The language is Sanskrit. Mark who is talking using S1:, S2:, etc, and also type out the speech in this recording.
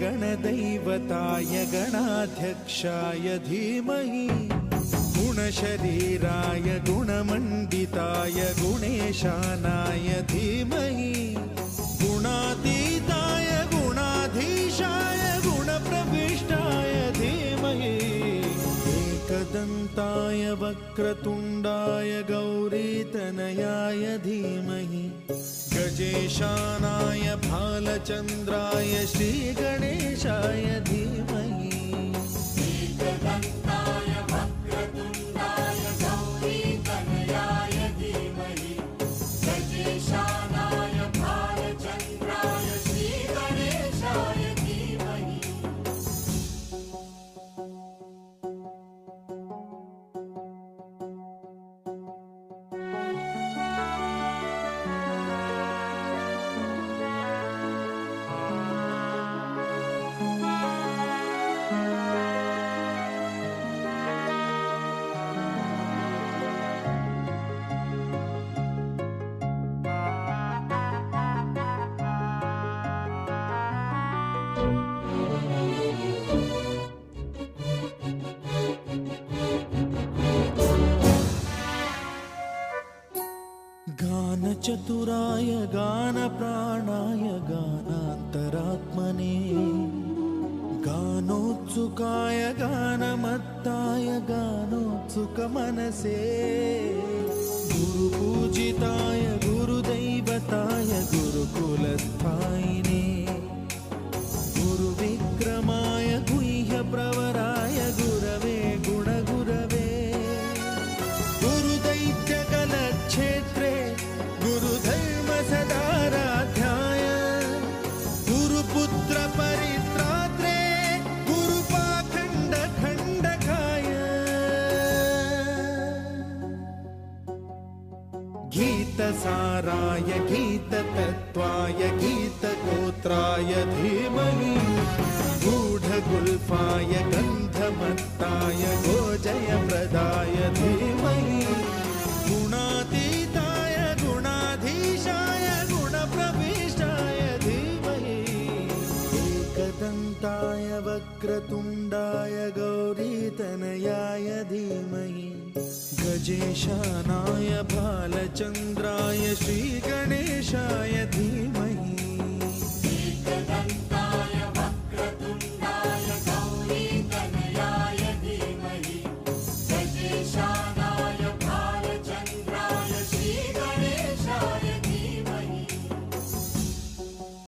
S1: गणदैवताय गणाध्यक्षाय धीमहि गुणशरीराय गुणमण्डिताय गुणेशानाय धीमहि गुणातीताय गुणाधीशाय गुणप्रविष्टाय धीमहि एकदन्ताय वक्रतुण्डाय गौरीतनयाय धीमहि गजेशानाय भालचन्द्राय श्रीगणेशाय धीमहि
S2: एकदन्ताय वक्रतुण्डाय गौरीतनयाय धीमहि गजेशानाय भालचन्द्राय श्रीगणेशाय धीमहि
S1: गानचतुराय गानप्राणाय गानान्तरात्मने गानोत्सुकाय गानमत्ताय गानोत्सुकमनसे गुरुपूजिताय गुरुदैवताय गुरुकुलस्थायिने गुरुविक्रमाय गुह्यप्रवराय गुरवे गुणगुरवे गुरुदैत्यकलक्षेत्रे गुरुधर्मसदाराध्याय गुरुपुत्रपरित्रात्रे गुरुपाखण्डखण्डकाय गीतसाराय गीततत्त्वाय गीतगोत्राय धीमहि गूढगुल्फाय गन्धमत्ताय गोजयप्रदाय धीमहि गुणातीताय गुणाधीशाय गुणप्रविष्टाय धीमहि एकदन्ताय वक्रतुण्डाय गौरीतनयाय धीमहि गजेशानाय भालचन्द्राय श्रीगणेशाय धीमहि